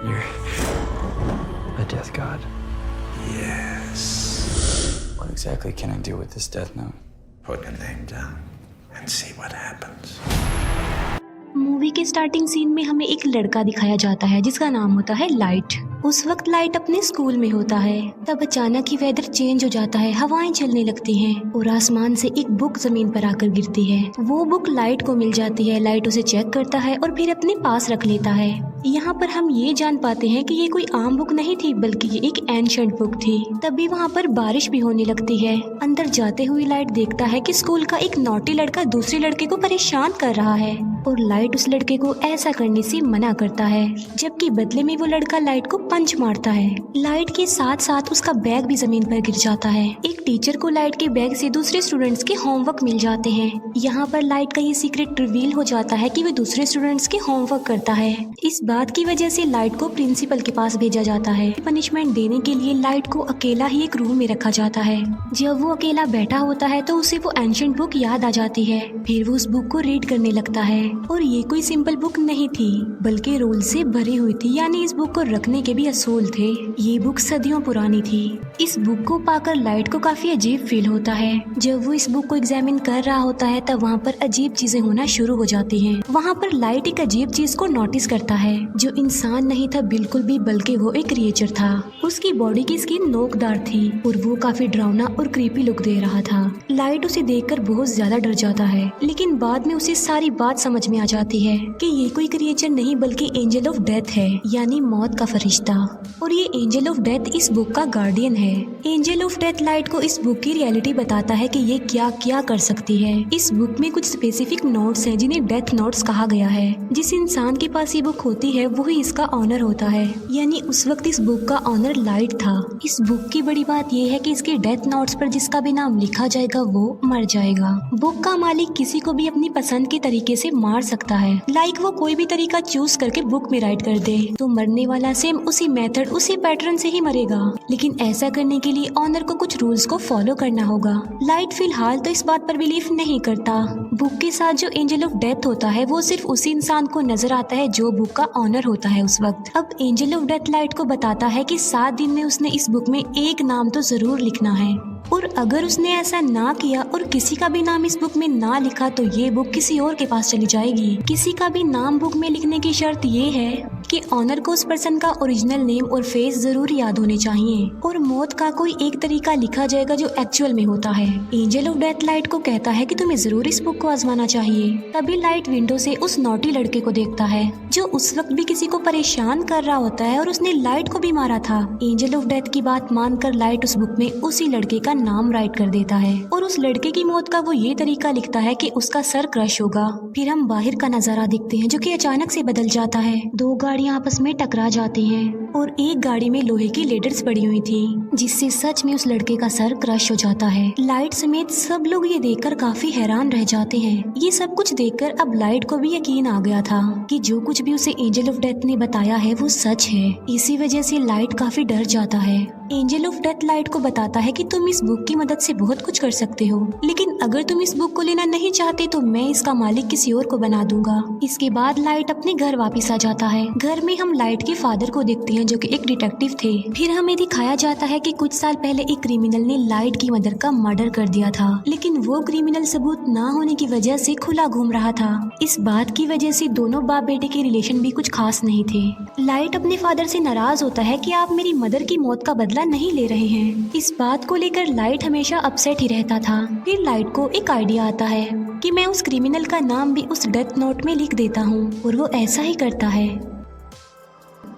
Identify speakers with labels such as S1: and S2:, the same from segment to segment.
S1: You're a death god.
S2: Yes.
S1: What exactly can I do with this death note?
S2: Put your name down and see what happens.
S3: Movie के starting scene में हमें एक लड़का दिखाया जाता है जिसका नाम होता है लाइट। उस वक्त लाइट अपने स्कूल में होता है। तब अचानक ही वेदर चेंज हो जाता है, हवाएं चलने लगती हैं और आसमान से एक बुक जमीन पर आकर गिरती है। वो बुक लाइट को मिल जाती है। लाइट उसे चेक करता है और फिर अपने पास रख लेता है। यहाँ पर हम ये जान पाते हैं कि ये कोई आम बुक नहीं थी बल्कि ये एक एंशिएंट बुक थी। तभी वहाँ पर बारिश भी होने लगती है। अंदर जाते हुए लाइट देखता है कि स्कूल का एक नॉटी लड़का दूसरे लड़के को परेशान कर रहा है और लाइट उस लड़के को ऐसा करने से मना करता है, जबकि बदले में वो लड़का लाइट को पंच मारता है। लाइट के साथ साथ उसका बैग भी जमीन पर गिर जाता है। एक टीचर को लाइट के बैग से दूसरे स्टूडेंट्स के होमवर्क मिल जाते हैं। यहाँ पर लाइट का ये सीक्रेट रिवील हो जाता है कि वो दूसरे स्टूडेंट्स के होमवर्क करता है। इस बात की वजह से लाइट को प्रिंसिपल के पास भेजा जाता है। पनिशमेंट देने के लिए लाइट को अकेला ही एक रूम में रखा जाता है। जब वो अकेला बैठा होता है तो उसे वो एंशिएंट बुक याद आ जाती है। फिर वो उस बुक को रीड करने लगता है और ये कोई सिंपल बुक नहीं थी बल्कि रूल से भरी हुई थी, यानी इस बुक को रखने के भी असूल थे। ये बुक सदियों पुरानी थी। इस बुक को पाकर लाइट को काफी अजीब फील होता है। जब वो इस बुक को एग्जामिन कर रहा होता है तब वहाँ पर अजीब चीजें होना शुरू हो जाती हैं। वहाँ पर लाइट एक अजीब चीज को नोटिस करता है जो इंसान नहीं था बिल्कुल भी, बल्कि वो एक क्रिएचर था। उसकी बॉडी की स्किन नोकदार थी और वो काफी डरावना और क्रीपी लुक दे रहा था। लाइट उसे देखकर बहुत ज्यादा डर जाता है, लेकिन बाद में उसे सारी बात समझ में आ जाती है कि ये कोई क्रिएचर नहीं बल्कि एंजल ऑफ डेथ है, यानी मौत का फरिश्ता। और ये एंजल ऑफ डेथ इस बुक का गार्डियन है। एंजल ऑफ डेथ लाइट को इस बुक की रियलिटी बताता है कि ये क्या क्या कर सकती है। इस बुक में कुछ स्पेसिफिक नोट्स हैं जिन्हें डेथ नोट्स कहा गया है। जिस इंसान के पास ये बुक होती है वही इसका ऑनर होता है, यानी उस वक्त इस बुक का ऑनर लाइट था। इस बुक की बड़ी बात यह है कि इसके डेथ नोट्स पर जिसका भी नाम लिखा जाएगा वो मर जाएगा। बुक का मालिक किसी को भी अपनी पसंद के तरीके से मार सकता है। लाइक वो कोई भी तरीका चूज करके बुक में राइट कर दे तो मरने वाला सेम उसी मेथड उसी पैटर्न से ही मरेगा, लेकिन ऐसा करने के लिए ऑनर को कुछ रूल्स को फॉलो करना होगा। लाइट फिलहाल तो इस बात पर बिलीव नहीं करता। बुक के साथ जो एंजल ऑफ डेथ होता है वो सिर्फ उसी इंसान को नजर आता है जो बुक का ऑनर होता है उस वक्त। अब एंजल ऑफ डेथ लाइट को बताता है कि 7 दिन में उसने इस बुक में एक नाम तो जरूर लिखना है, और अगर उसने ऐसा ना किया और किसी का भी नाम इस बुक में ना लिखा तो ये बुक किसी और के पास चली जाएगी। किसी का भी नाम बुक में लिखने की शर्त ये है कि ऑनर को उस पर्सन का ओरिजिनल नेम और फेस जरूर याद होने चाहिए, और मौत का कोई एक तरीका लिखा जाएगा जो एक्चुअल में होता है। एंजल ऑफ डेथ लाइट को कहता है कि तुम्हें जरूर इस बुक को आजमाना चाहिए। तभी लाइट विंडो से उस नोटी लड़के को देखता है जो उस वक्त भी किसी को परेशान कर रहा होता है और उसने लाइट को भी मारा था। एंजल ऑफ डेथ की बात मानकर लाइट उस बुक में उसी लड़के का नाम राइट कर देता है और उस लड़के की मौत का वो ये तरीका लिखता है कि उसका सर क्रश होगा। फिर हम बाहर का नजारा देखते हैं जो कि अचानक से बदल जाता है। 2 गाड़ियां आपस में टकरा जाती हैं और एक गाड़ी में लोहे की लेडर्स पड़ी हुई थी जिससे सच में उस लड़के का सर क्रश हो जाता है। लाइट समेत सब लोग ये देखकर काफी हैरान रह जाते हैं। ये सब कुछ देखकर अब लाइट को भी यकीन आ गया था कि जो कुछ भी उसे एंजल ऑफ डेथ ने बताया है वो सच है। इसी वजह से लाइट काफी डर जाता है। एंजल ऑफ डेथ लाइट को बताता है कि तुम इस बुक की मदद से बहुत कुछ कर सकते हो, लेकिन अगर तुम इस बुक को लेना नहीं चाहते तो मैं इसका मालिक किसी और को बना दूंगा। इसके बाद लाइट अपने घर वापस आ जाता है। घर में हम लाइट के फादर को देखते हैं जो कि एक डिटेक्टिव थे। फिर हमें दिखाया जाता है कि कुछ साल पहले एक क्रिमिनल ने लाइट की मदर का मर्डर कर दिया था, लेकिन वो क्रिमिनल सबूत ना होने की वजह से खुला घूम रहा था। इस बात की वजह से दोनों बाप बेटे के रिलेशन भी कुछ खास नहीं थे। लाइट अपने फादर से नाराज होता है कि आप मेरी मदर की मौत का बदला नहीं ले रहे हैं। इस बात को लेकर लाइट हमेशा अपसेट ही रहता था। फिर लाइट को एक आइडिया आता है कि मैं उस क्रिमिनल का नाम भी उस डेथ नोट में लिख देता हूँ, और वो ऐसा ही करता है।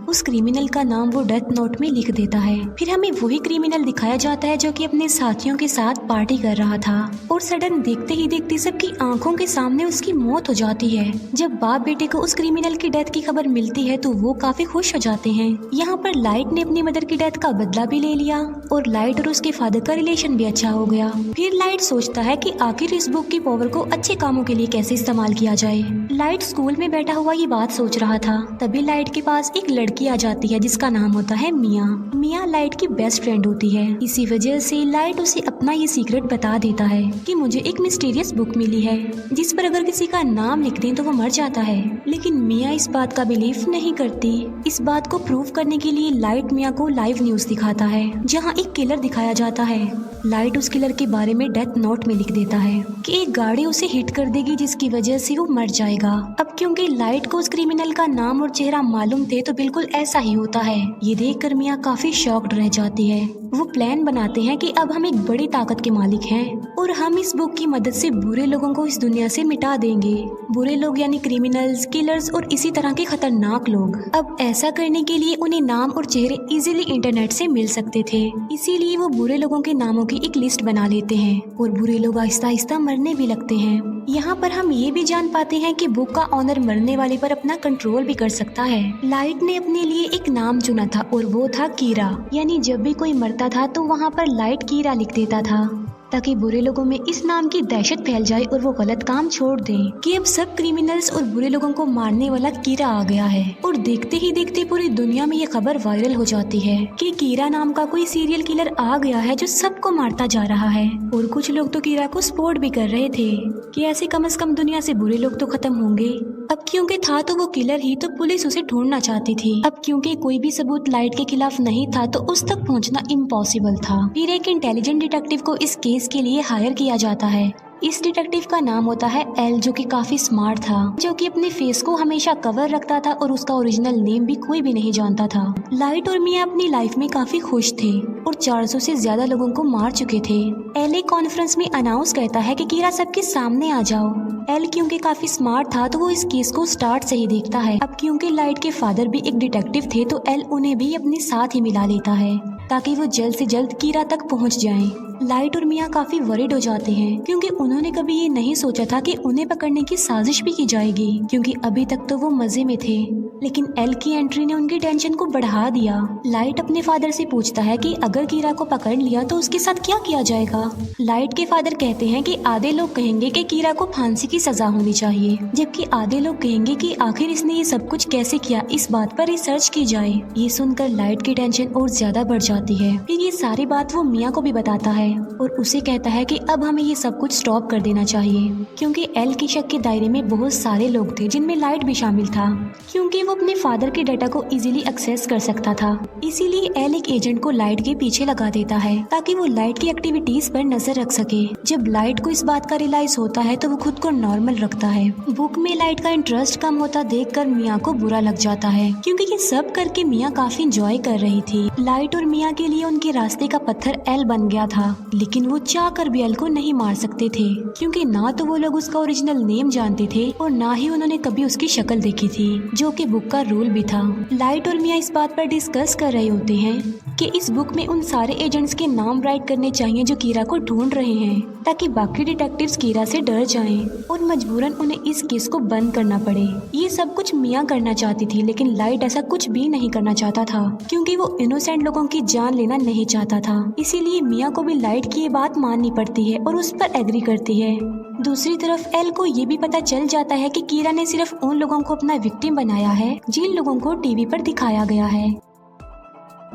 S3: उस क्रिमिनल का नाम वो डेथ नोट में लिख देता है। फिर हमें वही क्रिमिनल दिखाया जाता है जो कि अपने साथियों के साथ पार्टी कर रहा था, और सडन देखते ही देखते सबकी आंखों के सामने उसकी मौत हो जाती है। जब बाप बेटे को उस क्रिमिनल की डेथ की खबर मिलती है तो वो काफी खुश हो जाते हैं। यहाँ पर लाइट ने अपनी मदर की डेथ का बदला भी ले लिया और लाइट और उसके फादर का रिलेशन भी अच्छा हो गया। फिर लाइट सोचता है कि आखिर इस बुक की पावर को अच्छे कामों के लिए कैसे इस्तेमाल किया जाए। लाइट स्कूल में बैठा हुआ ये बात सोच रहा था। तभी लाइट के पास एक लड़की लड़की आ जाती है जिसका नाम होता है मिया। मिया लाइट की बेस्ट फ्रेंड होती है। इसी वजह से लाइट उसे अपना ये सीक्रेट बता देता है कि मुझे एक मिस्टीरियस बुक मिली है जिस पर अगर किसी का नाम लिख दें तो वो मर जाता है। लेकिन मिया इस बात का बिलीव नहीं करती। इस बात को प्रूव करने के लिए लाइट मिया को लाइव न्यूज दिखाता है जहाँ एक किलर दिखाया जाता है। लाइट उस किलर के बारे में डेथ नोट में लिख देता है कि एक गाड़ी उसे हिट कर देगी जिसकी वजह से वो मर जाएगा। अब क्योंकि लाइट को उस क्रिमिनल का नाम और चेहरा मालूम थे तो बिल्कुल ऐसा ही होता है। ये देखकर मिया काफी शॉक्ड रह जाती है। वो प्लान बनाते हैं कि अब हम एक बड़ी ताकत के मालिक हैं और हम इस बुक की मदद से बुरे लोगों को इस दुनिया से मिटा देंगे। बुरे लोग यानी क्रिमिनल्स, किलर्स और इसी तरह के खतरनाक लोग। अब ऐसा करने के लिए उन्हें नाम और चेहरे इजीली इंटरनेट से मिल सकते थे, इसीलिए वो बुरे लोगों के नामों की एक लिस्ट बना लेते हैं और बुरे लोग आहिस्ता आहिस्ता मरने भी लगते हैं। यहाँ पर हम ये भी जान पाते हैं कि बुक का ऑनर मरने वाले पर अपना कंट्रोल भी कर सकता है। लाइट ने अपने लिए एक नाम चुना था और वो था कीरा, यानी जब भी कोई मरता था तो वहाँ पर लाइट कीरा लिख देता था ताकि बुरे लोगों में इस नाम की दहशत फैल जाए और वो गलत काम छोड़ दें कि अब सब क्रिमिनल्स और बुरे लोगों को मारने वाला कीरा आ गया है। और देखते ही देखते पूरी दुनिया में ये खबर वायरल हो जाती है कि कीरा नाम का कोई सीरियल किलर आ गया है जो सबको मारता जा रहा है। और कुछ लोग तो कीरा को सपोर्ट भी कर रहे थे कि ऐसे कम से कम दुनिया से बुरे लोग तो खत्म होंगे। अब क्योंकि था तो वो किलर ही, तो पुलिस उसे ढूंढना चाहती थी। अब क्योंकि कोई भी सबूत लाइट के खिलाफ नहीं था तो उस तक पहुंचना इम्पॉसिबल था। फिर एक इंटेलिजेंट डिटेक्टिव को इस केस के लिए हायर किया जाता है। इस डिटेक्टिव का नाम होता है एल, जो कि काफी स्मार्ट था, जो कि अपने फेस को हमेशा कवर रखता था और उसका ओरिजिनल नेम भी कोई भी नहीं जानता था। लाइट और मिया अपनी लाइफ में काफी खुश थे और 400 से ज्यादा लोगों को मार चुके थे। एल एक कॉन्फ्रेंस में अनाउंस करता है कि कीरा सबके सामने आ जाओ। एल क्योंकि काफी स्मार्ट था तो वो इस केस को स्टार्ट से ही देखता है। अब क्योंकि लाइट के फादर भी एक डिटेक्टिव थे तो एल उन्हें भी अपने साथ ही मिला लेता है ताकि वो जल्द से जल्द कीरा तक पहुंच जाएं। लाइट और मिया काफी वरीड हो जाते हैं क्योंकि उन्होंने कभी ये नहीं सोचा था कि उन्हें पकड़ने की साजिश भी की जाएगी, क्योंकि अभी तक तो वो मजे में थे। लेकिन एल की एंट्री ने उनकी टेंशन को बढ़ा दिया। लाइट अपने फादर से पूछता है कि अगर कीरा को पकड़ लिया तो उसके साथ क्या किया जाएगा। लाइट के फादर कहते हैं कि आधे लोग कहेंगे कि कीरा को फांसी की सजा होनी चाहिए, जबकि आधे लोग कहेंगे कि आखिर इसने ये सब कुछ कैसे किया, इस बात पर रिसर्च की जाए। ये सुनकर लाइट की टेंशन और ज्यादा बढ़ जाती है। फिर ये सारी बात वो मिया को भी बताता है और उसे कहता है कि अब हमें ये सब कुछ स्टॉप कर देना चाहिए, क्योंकि एल के शक के दायरे में बहुत सारे लोग थे जिनमें लाइट भी शामिल था, क्योंकि वो अपने फादर के डाटा को इजीली एक्सेस कर सकता था। इसीलिए एल एक एजेंट को लाइट के पीछे लगा देता है ताकि वो लाइट की एक्टिविटीज पर नजर रख सके। जब लाइट को इस बात का रियलाइज होता है तो वो खुद को नॉर्मल रखता है। बुक में लाइट का इंटरेस्ट कम होता देखकर मिया को बुरा लग जाता है, क्योंकि ये सब करके मिया काफी एंजॉय कर रही थी। लाइट और मिया के लिए उनके रास्ते का पत्थर एल बन गया था, लेकिन वो चाह कर भी एल को नहीं मार सकते थे, क्योंकि ना तो वो लोग उसका ओरिजिनल नेम जानते थे और ना ही उन्होंने कभी उसकी शक्ल देखी थी, जो कि बुक का रूल भी था। लाइट और मिया इस बात पर डिस्कस कर रहे होते हैं कि इस बुक में उन सारे एजेंट्स के नाम राइट करने चाहिए जो कीरा को ढूंढ रहे हैं, ताकि बाकी डिटेक्टिव्स कीरा से डर जाएं और मजबूरन उन्हें इस केस को बंद करना पड़े। ये सब कुछ मिया करना चाहती थी, लेकिन लाइट ऐसा कुछ भी नहीं करना चाहता था, क्योंकि वो इनोसेंट लोगों की जान लेना नहीं चाहता था। इसीलिए मिया को भी लाइट की ये बात माननी पड़ती है और उस पर एग्री करती है। दूसरी तरफ एल को ये भी पता चल जाता है कि कीरा ने सिर्फ उन लोगों को अपना विक्टिम बनाया है जिन लोगों को टीवी पर दिखाया गया है,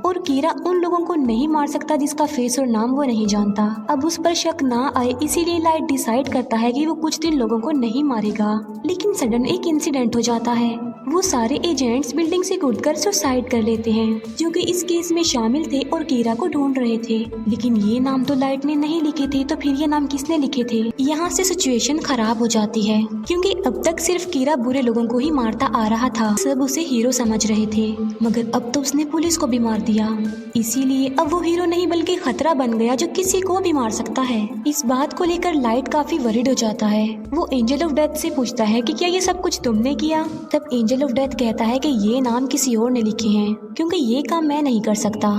S3: और कीरा उन लोगों को नहीं मार सकता जिसका फेस और नाम वो नहीं जानता। अब उस पर शक ना आए इसीलिए लाइट डिसाइड करता है कि वो कुछ दिन लोगों को नहीं मारेगा। लेकिन सडन एक इंसिडेंट हो जाता है। वो सारे एजेंट्स बिल्डिंग से कूदकर सुसाइड कर लेते हैं, जो कि इस केस में शामिल थे और कीरा को ढूंढ रहे थे। लेकिन ये नाम तो लाइट ने नहीं लिखे थे, तो फिर ये नाम किसने लिखे थे? यहाँ से सिचुएशन खराब हो जाती है, क्योंकि अब तक सिर्फ कीरा बुरे लोगों को ही मारता आ रहा था। सब उसे हीरो समझ रहे थे, मगर अब तो उसने पुलिस को भी मार दिया। इसीलिए अब वो हीरो नहीं बल्कि खतरा बन गया जो किसी को भी मार सकता है। इस बात को लेकर लाइट काफी वरीड हो जाता है। वो एंजल ऑफ डेथ से पूछता है कि क्या ये सब कुछ तुमने किया? तब एंजल ऑफ डेथ कहता है कि ये नाम किसी और ने लिखे हैं, क्योंकि ये काम मैं नहीं कर सकता।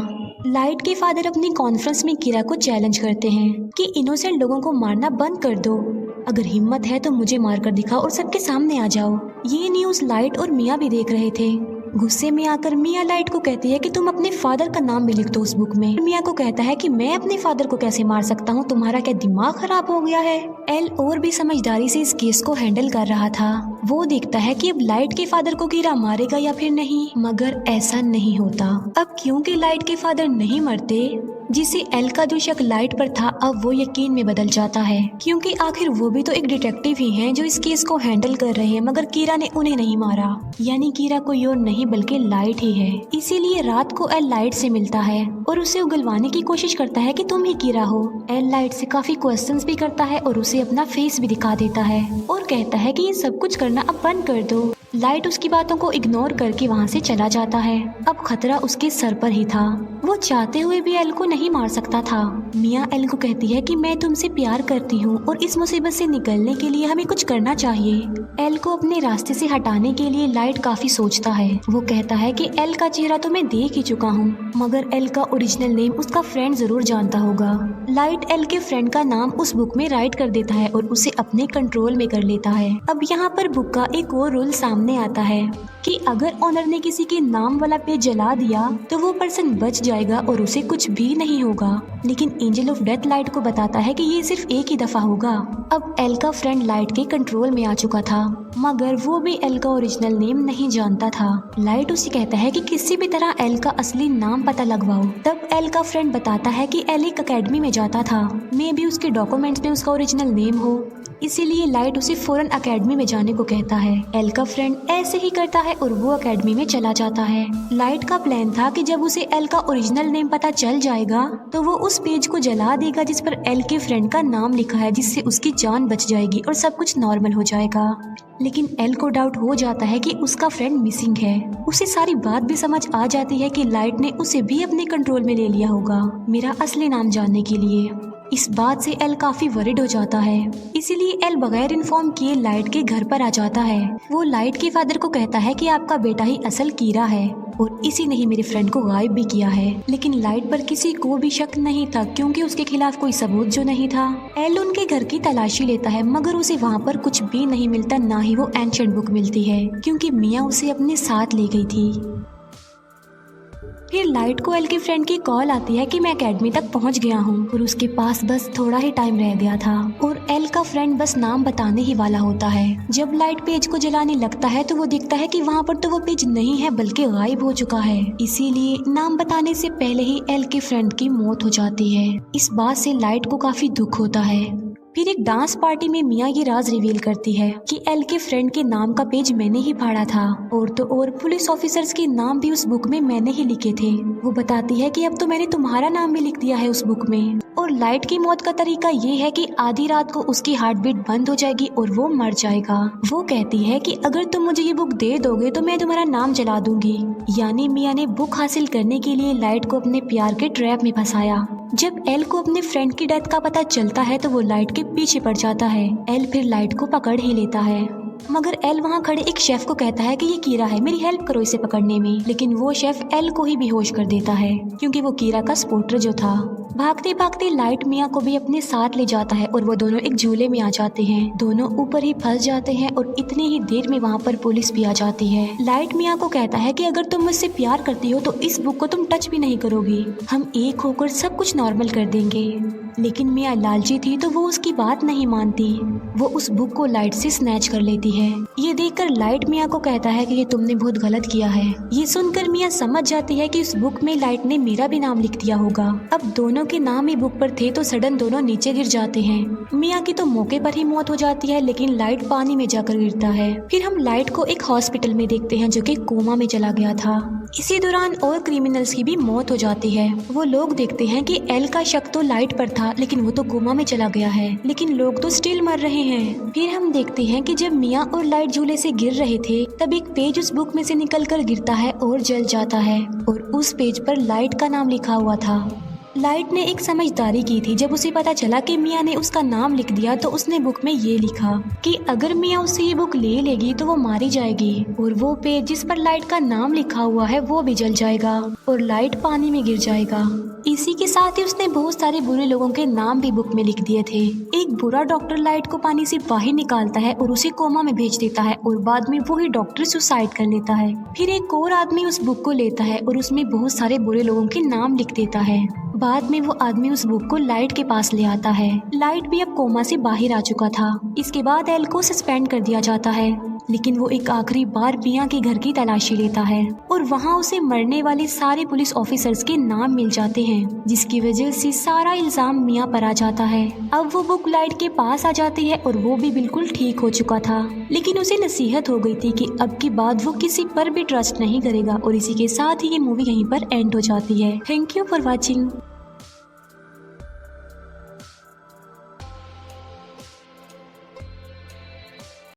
S3: लाइट के फादर अपनी कॉन्फ्रेंस में कीरा को चैलेंज करते हैं कि इनोसेंट लोगों को मारना बंद कर दो। अगर हिम्मत है तो मुझे मारकर दिखाओ और सबके सामने आ जाओ। ये न्यूज लाइट और मिया भी देख रहे थे। गुस्से में आकर मिया लाइट को कहती है कि तुम अपने फादर का नाम भी लिख दो उस बुक में। मिया को कहता है कि मैं अपने फादर को कैसे मार सकता हूँ, तुम्हारा क्या दिमाग खराब हो गया है? एल और भी समझदारी से इस केस को हैंडल कर रहा था। वो देखता है कि अब लाइट के फादर को कीरा मारेगा या फिर नहीं, मगर ऐसा नहीं होता। अब क्योंकि लाइट के फादर नहीं मरते, जिसे एल का जो शक लाइट पर था अब वो यकीन में बदल जाता है, क्योंकि आखिर वो भी तो एक डिटेक्टिव ही हैं जो इस केस को हैंडल कर रहे हैं, मगर कीरा ने उन्हें नहीं मारा। यानी कीरा कोई और नहीं बल्कि लाइट ही है। इसीलिए रात को एल लाइट से मिलता है और उसे उगलवाने की कोशिश करता है कि तुम ही कीरा हो। एल लाइट से काफी क्वेश्चंस भी करता है और उसे अपना फेस भी दिखा देता है और कहता है कि ये सब कुछ करना अब बंद कर दो। लाइट उसकी बातों को इग्नोर करके वहाँ से चला जाता है। अब खतरा उसके सर पर ही था। वो चाहते हुए भी एल को नहीं मार सकता था। मिया एल को कहती है कि मैं तुमसे प्यार करती हूँ और इस मुसीबत से निकलने के लिए हमें कुछ करना चाहिए। एल को अपने रास्ते से हटाने के लिए लाइट काफी सोचता है। वो कहता है कि एल का चेहरा तो मैं देख ही चुका हूँ, मगर एल का ओरिजिनल नेम उसका फ्रेंड जरूर जानता होगा। लाइट एल के फ्रेंड का नाम उस बुक में राइट कर देता है और उसे अपने कंट्रोल में कर लेता है। अब यहाँ पर बुक का एक और रूल सामने आता है कि अगर ऑनर ने किसी के नाम वाला पेज जला दिया तो वो पर्सन बच जाएगा और उसे कुछ भी नहीं होगा। लेकिन एंजल ऑफ डेथ लाइट को बताता है कि ये सिर्फ एक ही दफा होगा। अब एल का फ्रेंड लाइट के कंट्रोल में आ चुका था, मगर वो भी एल का ओरिजिनल नेम नहीं जानता था। लाइट उसे कहता है कि किसी भी तरह एल का असली नाम पता लगवाओ। तब एल का फ्रेंड बताता है कि एल एक अकेडमी में जाता था, मे भी उसके डॉक्यूमेंट्स में उसका ओरिजिनल नेम हो, इसीलिए लाइट उसे फौरन अकेडमी में जाने को कहता है। एल का फ्रेंड ऐसे ही करता है और वो अकेडमी में चला जाता है। लाइट का प्लान था कि जब उसे एल का ओरिजिनल नेम पता चल जाएगा तो वो उस पेज को जला देगा जिस पर एल के फ्रेंड का नाम लिखा है, जिससे उसकी जान बच जाएगी और सब कुछ नॉर्मल हो जाएगा। लेकिन एल को डाउट हो जाता है कि उसका फ्रेंड मिसिंग है। उसे सारी बात भी समझ आ जाती है कि लाइट ने उसे भी अपने कंट्रोल में ले लिया होगा मेरा असली नाम जानने के लिए। इस बात से एल काफी वरिड हो जाता है, इसीलिए एल बगैर इन्फॉर्म किए लाइट के घर पर आ जाता है। वो लाइट के फादर को कहता है कि आपका बेटा ही असल कीरा है और इसी ने ही मेरे फ्रेंड को गायब भी किया है। लेकिन लाइट पर किसी को भी शक नहीं था क्योंकि उसके खिलाफ कोई सबूत जो नहीं था। एल उनके घर की तलाशी लेता है, मगर उसे वहाँ पर कुछ भी नहीं मिलता, ना ही वो एंशिएंट बुक मिलती है क्योंकि मिया उसे अपने साथ ले गई थी। फिर लाइट को एल के फ्रेंड की कॉल आती है कि मैं एकेडमी तक पहुंच गया हूं और उसके पास बस थोड़ा ही टाइम रह गया था और एल का फ्रेंड बस नाम बताने ही वाला होता है। जब लाइट पेज को जलाने लगता है तो वो देखता है कि वहां पर तो वो पेज नहीं है बल्कि गायब हो चुका है। इसीलिए नाम बताने से पहले ही एल के फ्रेंड की मौत हो जाती है। इस बात से लाइट को काफी दुख होता है। फिर एक डांस पार्टी में मिया ये राज रिवील करती है कि एल के फ्रेंड के नाम का पेज मैंने ही फाड़ा था और तो और पुलिस ऑफिसर्स के नाम भी उस बुक में मैंने ही लिखे थे। वो बताती है कि अब तो मैंने तुम्हारा नाम भी लिख दिया है उस बुक में। और लाइट की मौत का तरीका ये है कि आधी रात को उसकी हार्ट बीट बंद हो जाएगी और वो मर जाएगा। वो कहती है कि अगर तुम मुझे ये बुक दे दोगे तो मैं तुम्हारा नाम जला दूंगी। यानी मिया ने बुक हासिल करने के लिए लाइट को अपने प्यार के ट्रैप में फंसाया। जब एल को अपने फ्रेंड की डेथ का पता चलता है तो वो लाइट के पीछे पड़ जाता है। एल फिर लाइट को पकड़ ही लेता है, मगर एल वहाँ खड़े एक शेफ को कहता है कि ये कीरा है, मेरी हेल्प करो इसे पकड़ने में। लेकिन वो शेफ एल को ही बेहोश कर देता है क्योंकि वो कीरा का स्पॉटर जो था। भागते भागते लाइट मिया को भी अपने साथ ले जाता है और वो दोनों एक झूले में आ जाते हैं। दोनों ऊपर ही फंस जाते हैं और इतनी ही देर में वहाँ पर पुलिस भी आ जाती है। लाइट मिया को कहता है कि अगर तुम मुझसे प्यार करती हो तो इस बुक को तुम टच भी नहीं करोगी, हम एक होकर सब कुछ नॉर्मल कर देंगे। लेकिन मिया लालची थी तो वो उसकी बात नहीं मानती। वो उस बुक को लाइट से स्नैच कर लेती है। ये देखकर लाइट मिया को कहता है कि ये तुमने बहुत गलत किया है। ये सुनकर मिया समझ जाती है कि उस बुक में लाइट ने मेरा भी नाम लिख दिया होगा। अब दोनों के नाम ही बुक पर थे तो सडन दोनों नीचे गिर जाते हैं। मिया की तो मौके पर ही मौत हो जाती है, लेकिन लाइट पानी में जाकर गिरता है। फिर हम लाइट को एक हॉस्पिटल में देखते हैं जो कि कोमा में चला गया था। इसी दौरान और क्रिमिनल्स की भी मौत हो जाती है। वो लोग देखते हैं कि एल का शक तो लाइट पर था, लेकिन वो तो कोमा में चला गया है, लेकिन लोग तो स्टिल मर रहे हैं। फिर हम देखते हैं कि जब मिया और लाइट झूले से गिर रहे थे तब एक पेज उस बुक में से निकलकर गिरता है और जल जाता है और उस पेज पर लाइट का नाम लिखा हुआ था। लाइट ने एक समझदारी की थी। जब उसे पता चला कि मिया ने उसका नाम लिख दिया तो उसने बुक में ये लिखा कि अगर मिया उससे ये बुक ले लेगी तो वो मारी जाएगी और वो पेज जिस पर लाइट का नाम लिखा हुआ है वो भी जल जाएगा और लाइट पानी में गिर जाएगा। इसी के साथ ही उसने बहुत सारे बुरे लोगों के नाम भी बुक में लिख दिए थे। एक बुरा डॉक्टर लाइट को पानी से बाहर निकालता है और उसे कोमा में भेज देता है और बाद में वही डॉक्टर सुसाइड कर लेता है। फिर एक और आदमी उस बुक को लेता है और उसमें बहुत सारे बुरे लोगों के नाम लिख देता है। बाद में वो आदमी उस बुक को लाइट के पास ले आता है। लाइट भी अब कोमा से बाहर आ चुका था। इसके बाद एल को सस्पेंड कर दिया जाता है। लेकिन वो एक आखिरी बार मिया के घर की तलाशी लेता है और वहाँ उसे मरने वाले सारे पुलिस ऑफिसर्स के नाम मिल जाते हैं, जिसकी वजह से सारा इल्जाम मिया पर आ जाता है। अब वो बुक लाइट के पास आ जाती है और वो भी बिल्कुल ठीक हो चुका था, लेकिन उसे नसीहत हो गई थी कि अब की बाद वो किसी पर भी ट्रस्ट नहीं करेगा। और इसी के साथ ही ये मूवी यहीं पर एंड हो जाती है। Thank you for watching.